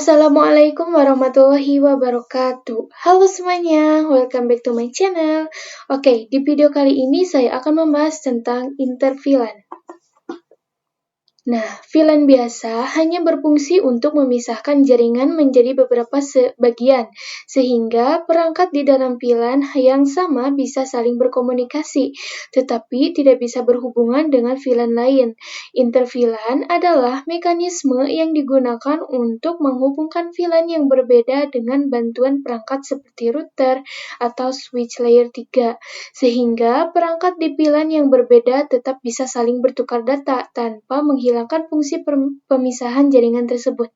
Assalamualaikum warahmatullahi wabarakatuh. Halo semuanya, welcome back to my channel. Oke, di video kali ini saya akan membahas tentang interVLAN. Nah, VLAN biasa hanya berfungsi untuk memisahkan jaringan menjadi beberapa bagian, sehingga perangkat di dalam VLAN yang sama bisa saling berkomunikasi, tetapi tidak bisa berhubungan dengan VLAN lain. InterVLAN adalah mekanisme yang digunakan untuk menghubungkan VLAN yang berbeda dengan bantuan perangkat seperti router atau switch layer 3, sehingga perangkat di VLAN yang berbeda tetap bisa saling bertukar data tanpa menghilangkan fungsi pemisahan jaringan tersebut.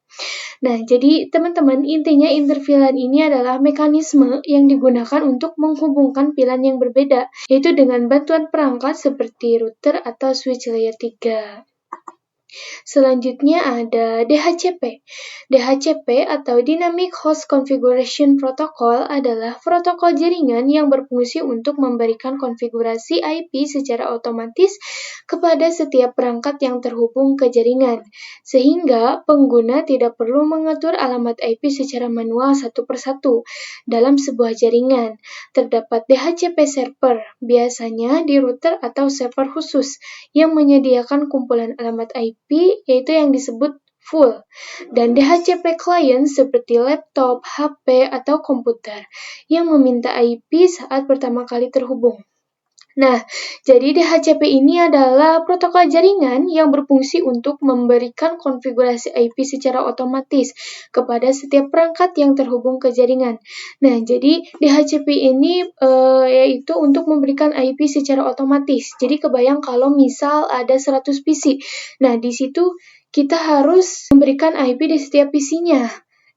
Nah, jadi teman-teman, intinya interVLAN ini adalah mekanisme yang digunakan untuk menghubungkan VLAN yang berbeda, yaitu dengan bantuan perangkat seperti router atau switch layer 3. Selanjutnya ada DHCP. DHCP atau Dynamic Host Configuration Protocol adalah protokol jaringan yang berfungsi untuk memberikan konfigurasi IP secara otomatis kepada setiap perangkat yang terhubung ke jaringan, sehingga pengguna tidak perlu mengatur alamat IP secara manual satu persatu dalam sebuah jaringan. Terdapat DHCP server, biasanya di router atau server khusus, yang menyediakan kumpulan alamat IP, yaitu yang disebut full, dan DHCP client seperti laptop, HP, atau komputer, yang meminta IP saat pertama kali terhubung. Nah, jadi DHCP ini adalah protokol jaringan yang berfungsi untuk memberikan konfigurasi IP secara otomatis kepada setiap perangkat yang terhubung ke jaringan. Nah, jadi DHCP ini yaitu untuk memberikan IP secara otomatis. Jadi kebayang kalau misal ada 100 PC. Nah, di situ kita harus memberikan IP di setiap PC-nya.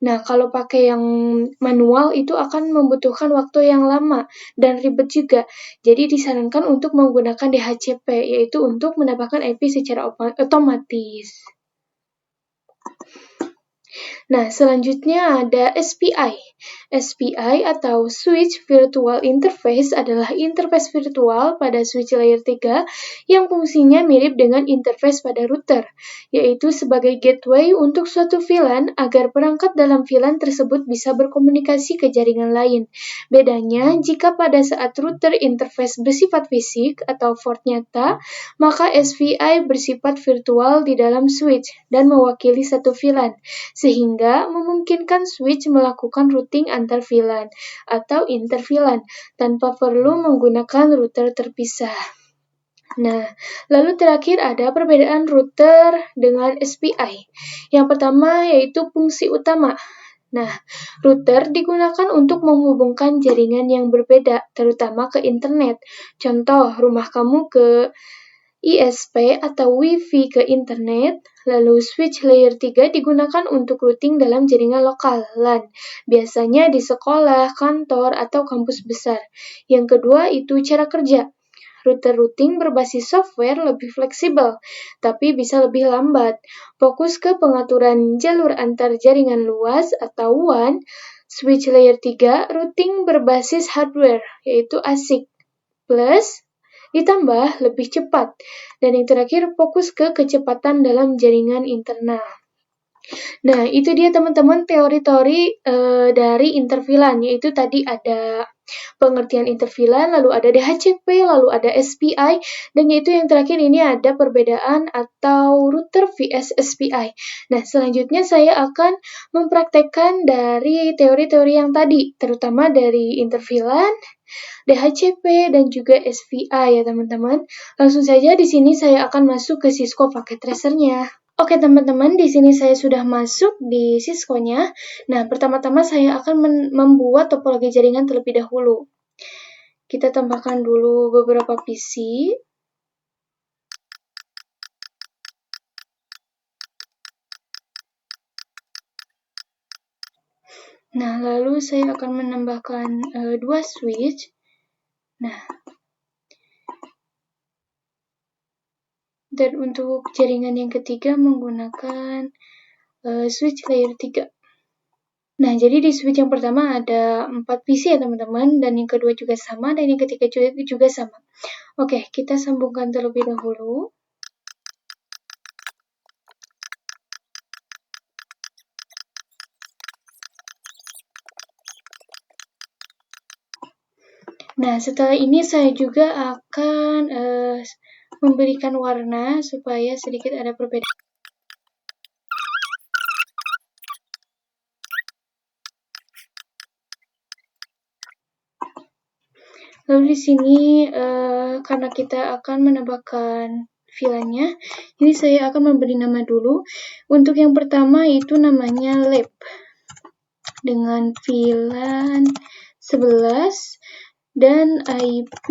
Nah, kalau pakai yang manual itu akan membutuhkan waktu yang lama dan ribet juga. Jadi disarankan untuk menggunakan DHCP, yaitu untuk mendapatkan IP secara otomatis. Nah, selanjutnya ada SPI. SPI atau Switch Virtual Interface adalah interface virtual pada switch layer 3 yang fungsinya mirip dengan interface pada router, yaitu sebagai gateway untuk suatu VLAN agar perangkat dalam VLAN tersebut bisa berkomunikasi ke jaringan lain. Bedanya, jika pada saat router interface bersifat fisik atau port nyata, maka SPI bersifat virtual di dalam switch dan mewakili satu VLAN, sehingga memungkinkan switch melakukan routing antar VLAN atau interVLAN tanpa perlu menggunakan router terpisah. Nah, lalu terakhir ada perbedaan router dengan SPI. Yang pertama yaitu fungsi utama. Nah, router digunakan untuk menghubungkan jaringan yang berbeda, terutama ke internet. Contoh, rumah kamu ke ISP atau Wi-Fi ke internet, lalu switch layer 3 digunakan untuk routing dalam jaringan lokal, LAN, biasanya di sekolah, kantor, atau kampus besar. Yang kedua itu cara kerja. Router routing berbasis software lebih fleksibel, tapi bisa lebih lambat. Fokus ke pengaturan jalur antar jaringan luas atau WAN. Switch layer 3 routing berbasis hardware, yaitu ASIC, plus ditambah lebih cepat. Dan yang terakhir, fokus ke kecepatan dalam jaringan internal. Nah, itu dia teman-teman teori-teori dari interVLAN, yaitu tadi ada pengertian interVLAN, lalu ada DHCP, lalu ada SPI, dan yaitu yang terakhir ini ada perbedaan atau router vs SPI. Nah, selanjutnya saya akan mempraktekkan dari teori-teori yang tadi, terutama dari interVLAN, DHCP, dan juga SPI ya teman-teman. Langsung saja di sini saya akan masuk ke Cisco paket tracernya. Oke teman-teman, di sini saya sudah masuk di Cisco-nya. Nah, pertama-tama saya akan membuat topologi jaringan terlebih dahulu. Kita tambahkan dulu beberapa PC. Nah, lalu saya akan menambahkan 2 switch. Nah, dan untuk jaringan yang ketiga menggunakan switch layer 3. Nah, jadi di switch yang pertama ada 4 PC ya teman-teman, dan yang kedua juga sama, dan yang ketiga juga sama. Oke, kita sambungkan terlebih dahulu. Nah, setelah ini saya juga akan memberikan warna supaya sedikit ada perbedaan. Lalu di sini karena kita akan menambahkan filenya, ini saya akan memberi nama dulu. Untuk yang pertama itu namanya lab dengan VLAN 11 dan IP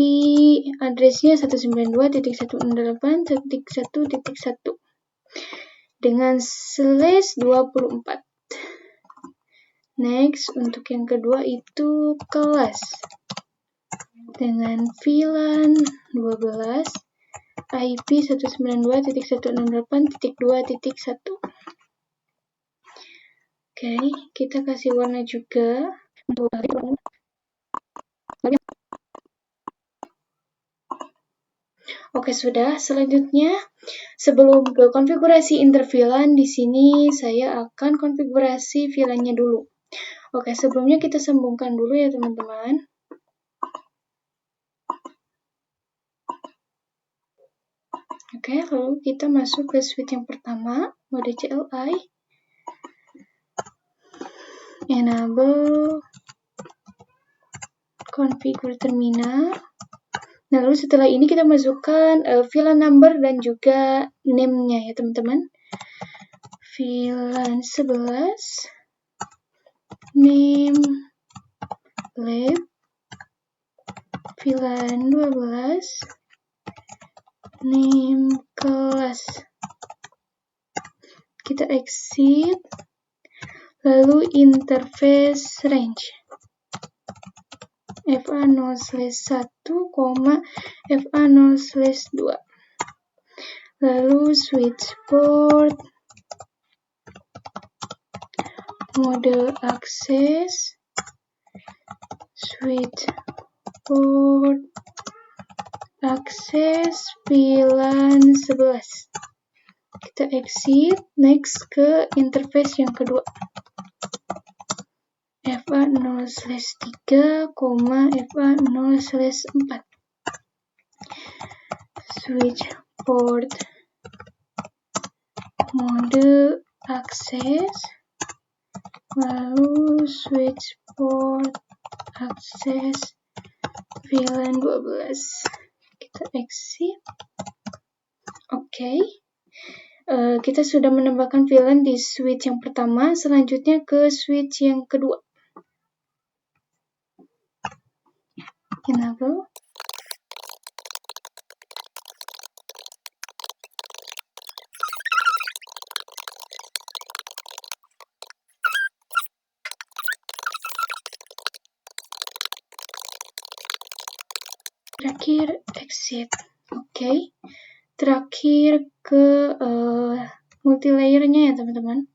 addressnya 192.168.1.1 dengan /24. Next, untuk yang kedua itu kelas dengan VLAN 12 IP 192.168.2.1. Oke, kita kasih warna juga. Oke, sudah. Selanjutnya, sebelum ke konfigurasi interVLAN, di sini saya akan konfigurasi VLAN-nya dulu. Oke, sebelumnya kita sambungkan dulu ya, teman-teman. Oke, lalu kita masuk ke switch yang pertama, mode CLI. Enable configure terminal. Nah, lalu setelah ini kita masukkan VLAN number dan juga name-nya ya, teman-teman. VLAN 11, name lab, VLAN 12, name kelas. Kita exit, lalu interface range. FA0/1, FA0/2. Lalu switch port, mode akses, switch port, akses VLAN 11. Kita exit, next ke interface yang kedua. FA0/3, FA0/4. Switch port, mode akses, lalu switch port, akses VLAN 12. Kita exit. Oke. Kita sudah menambahkan VLAN di switch yang pertama, selanjutnya ke switch yang kedua. Enable. Terakhir exit. Oke. Terakhir ke multilayer-nya ya, teman-teman.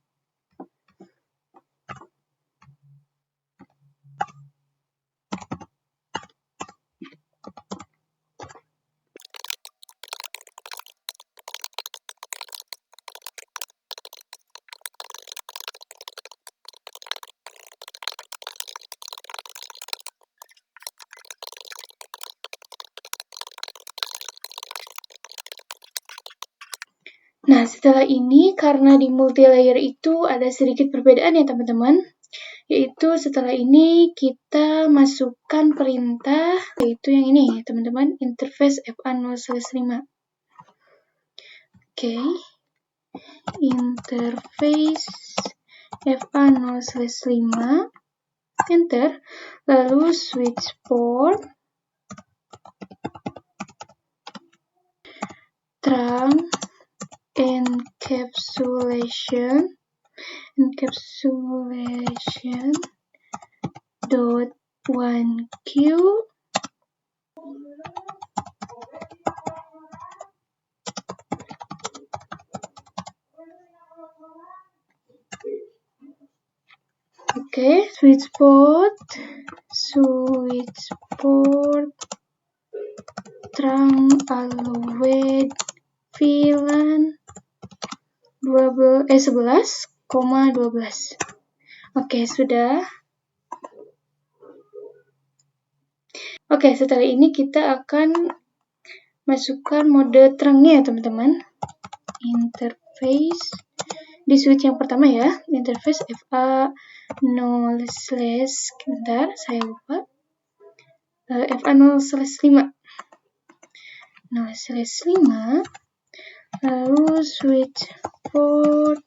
Nah, setelah ini karena di multilayer itu ada sedikit perbedaan ya, teman-teman. Yaitu setelah ini kita masukkan perintah, yaitu yang ini, teman-teman, interface FA0/5. Oke. Interface FA0/5. Enter. Lalu switch port, trunk, encapsulation dot 1Q. Oke, switch port, trunk allowed VLAN 11,12. Oke, sudah. Oke, setelah ini kita akan masukkan mode terangnya ya teman-teman. Interface di switch yang pertama ya, interface FA 0/, bentar, saya lupa. FA 0/5. 0/5, lalu switch port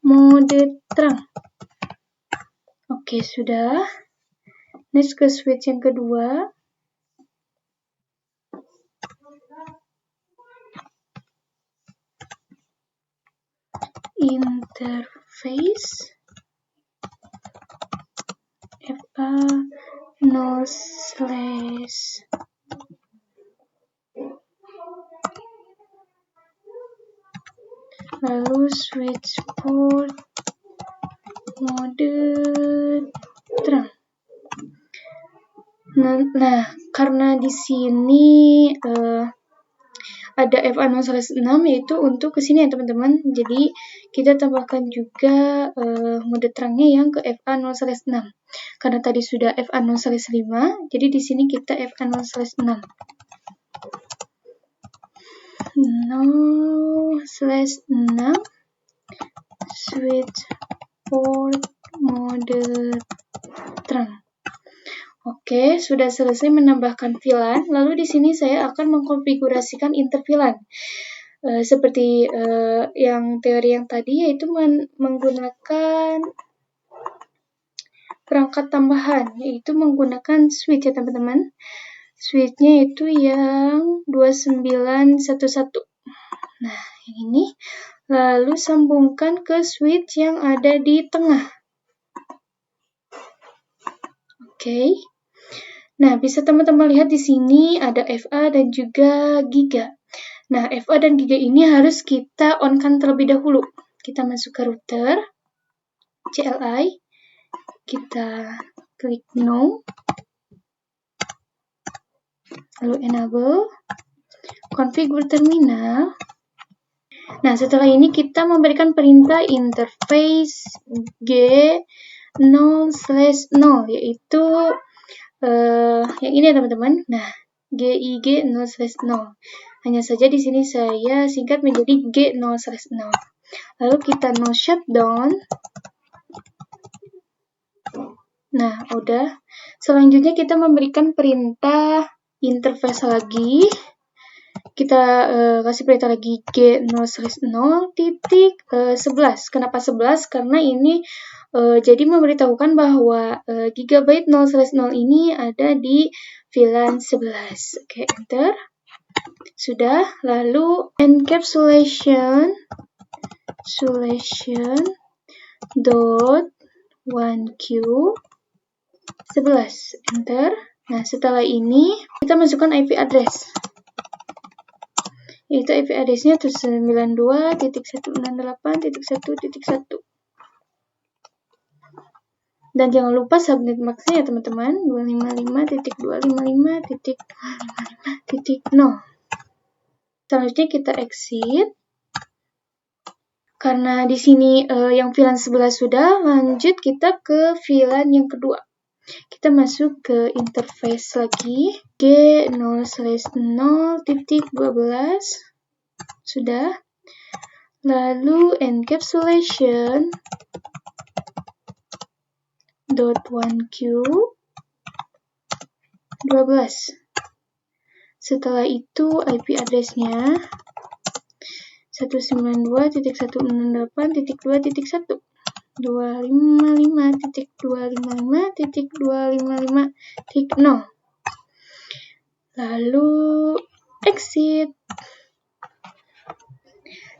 mode terang. Oke, sudah. Next ke switch yang kedua. Interface FA 0/, lalu switch port mode terang. Nah, karena di sini ada FA 0/6 yaitu untuk ke sini ya teman-teman. Jadi kita tambahkan juga mode terangnya yang ke FA 0/6. Karena tadi sudah FA 0/5, jadi di sini kita FA 0/6. 0/6 switch port mode terang. Oke, sudah selesai menambahkan VLAN. Lalu di sini saya akan mengkonfigurasikan interVLAN. Seperti yang teori yang tadi, yaitu menggunakan perangkat tambahan, yaitu menggunakan switch ya teman-teman. Switch-nya itu yang 2911. Nah, yang ini. Lalu sambungkan ke switch yang ada di tengah. Oke. Nah, bisa teman-teman lihat di sini ada FA dan juga Giga. Nah, FA dan Giga ini harus kita on-kan terlebih dahulu. Kita masuk ke router, CLI, kita klik no, lalu enable, configure terminal. Nah, setelah ini kita memberikan perintah interface G0/0, yaitu yang ini ya teman-teman. Nah, GIG 0/0. Hanya saja di sini saya singkat menjadi G0/0. Lalu kita no shutdown. Nah, udah. Selanjutnya kita memberikan perintah interface lagi. Kita kasih perintah lagi G0/0 titik 11. Kenapa 11? Karena ini jadi memberitahukan bahwa gigabyte 0/0 ini ada di VLAN 11. Oke, enter. Sudah. Lalu encapsulation dot 1Q 11. Enter. Nah, setelah ini kita masukkan IP address. Yaitu IP address-nya 192.168.1.1. Dan jangan lupa subnet max-nya ya teman-teman, 255.255.255.0. Selanjutnya kita exit. Karena di sini yang VLAN 11 sudah, lanjut kita ke VLAN yang kedua. Kita masuk ke interface lagi, G0/0.12. Sudah. Lalu encapsulation .1Q 12. Setelah itu IP address-nya 192.168.2.1. 255.255.255.0. Lalu exit.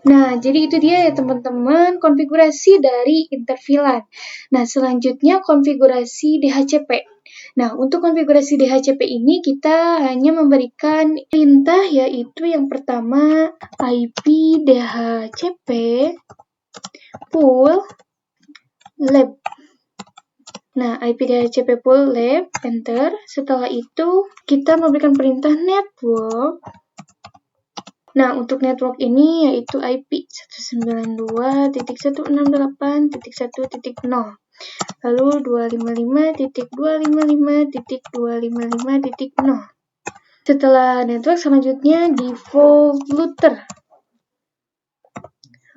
Nah, jadi itu dia ya teman-teman konfigurasi dari interVLAN. Nah, selanjutnya konfigurasi DHCP. Nah, untuk konfigurasi DHCP ini kita hanya memberikan perintah, yaitu yang pertama IP DHCP pool lab. Nah, IP DHCP pool lab, enter. Setelah itu kita memberikan perintah network. Nah, untuk network ini yaitu IP 192.168.1.0. Lalu 255.255.255.0. Setelah network, selanjutnya default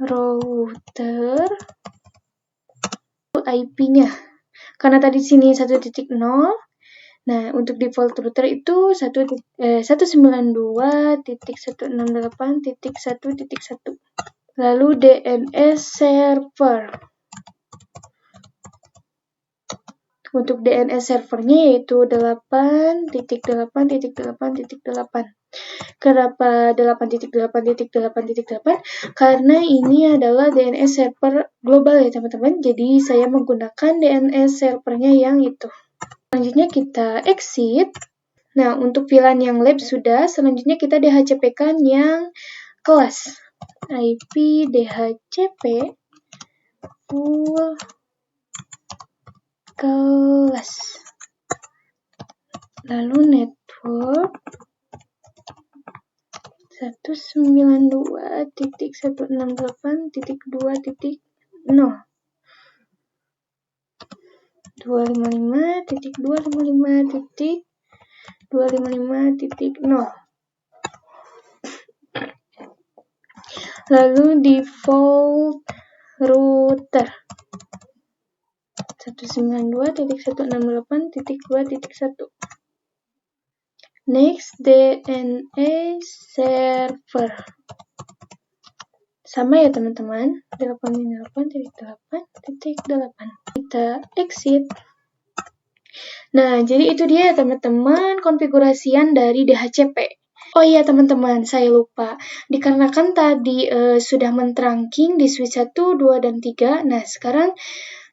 router IP-nya. Karena tadi sini 1.0, nah untuk default router itu 192.168.1.1. Lalu DNS server. Untuk DNS servernya yaitu 8.8.8.8. Kenapa 8.8.8.8? Karena ini adalah DNS server global ya teman-teman. Jadi saya menggunakan DNS servernya yang itu. Selanjutnya kita exit. Nah, untuk VLAN yang lab sudah, selanjutnya kita DHCP-kan yang kelas. IP DHCP full kelas. Lalu network 192.168.2.0. 255.255.255.0. Lalu default router 192.168.2.1. Next, DNS server. Sama ya teman-teman, 8.8.8.8. Kita exit. Nah, jadi itu dia ya teman-teman konfigurasian dari DHCP. Oh iya teman-teman, saya lupa. Dikarenakan tadi sudah men-trunking di switch 1, 2, dan 3. Nah, sekarang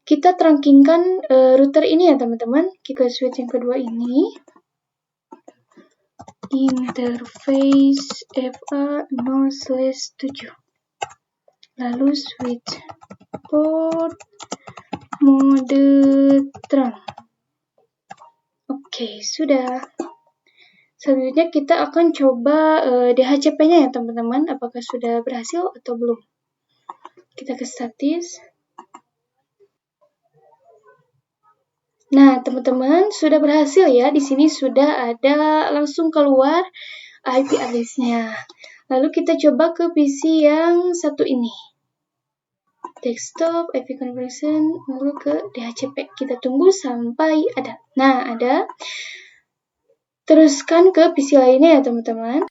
kita trunkingkan router ini ya teman-teman. Kita switch yang kedua ini. Interface FA0/7. Lalu switch port mode trunk. Oke, sudah. Selanjutnya kita akan coba DHCP-nya ya teman-teman, apakah sudah berhasil atau belum. Kita ke status. Nah, teman-teman sudah berhasil ya. Di sini sudah ada langsung keluar IP address-nya. Lalu kita coba ke PC yang satu ini. Desktop, IP conversion, lalu ke DHCP. Kita tunggu sampai ada. Nah, ada. Teruskan ke PC lainnya ya teman-teman.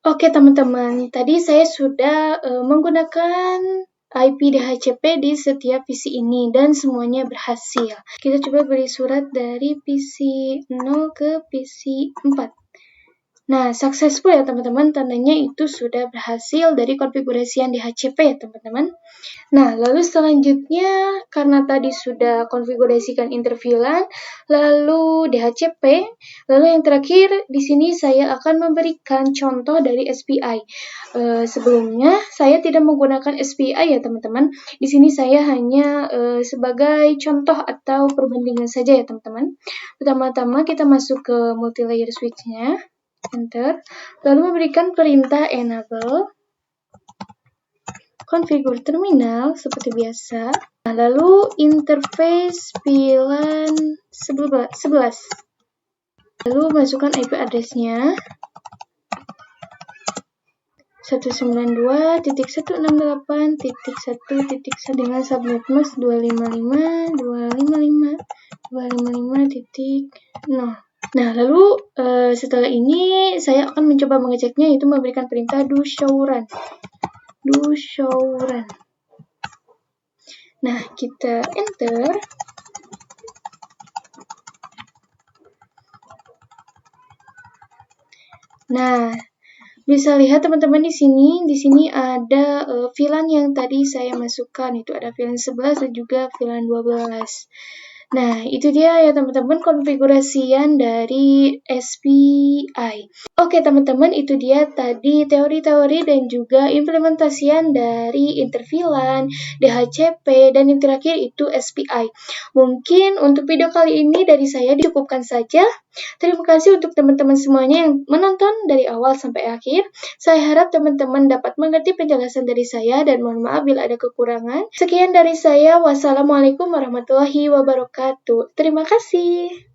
Oke teman-teman, tadi saya sudah menggunakan IP DHCP di setiap PC ini dan semuanya berhasil. Kita coba beri surat dari PC 0 ke PC 4. Nah, successful ya teman-teman, tandanya itu sudah berhasil dari konfigurasian DHCP ya teman-teman. Nah, lalu selanjutnya karena tadi sudah konfigurasikan interVLAN, lalu DHCP, lalu yang terakhir di sini saya akan memberikan contoh dari SPI. Sebelumnya saya tidak menggunakan SPI ya teman-teman. Di sini saya hanya sebagai contoh atau perbandingan saja ya teman-teman. Pertama-tama kita masuk ke multilayer switch-nya. Enter, lalu memberikan perintah enable, configure terminal seperti biasa. Nah, lalu interface VLAN 11. Lalu masukkan IP address-nya 192.168.1.1 dengan subnet mask 255.255.255.0. Nah, lalu setelah ini saya akan mencoba mengeceknya, yaitu memberikan perintah do show run. Nah, kita enter. Nah, bisa lihat teman-teman di sini ada VLAN yang tadi saya masukkan, itu ada VLAN 11 dan juga VLAN 12. Nah, itu dia ya teman-teman konfigurasian dari SPI. Oke teman-teman, itu dia tadi teori-teori dan juga implementasian dari intervilan, DHCP, dan yang terakhir itu SPI. Mungkin untuk video kali ini dari saya dicukupkan saja. Terima kasih untuk teman-teman semuanya yang menonton dari awal sampai akhir. Saya harap teman-teman dapat mengerti penjelasan dari saya dan mohon maaf bila ada kekurangan. Sekian dari saya. Wassalamualaikum warahmatullahi wabarakatuh. Terima kasih.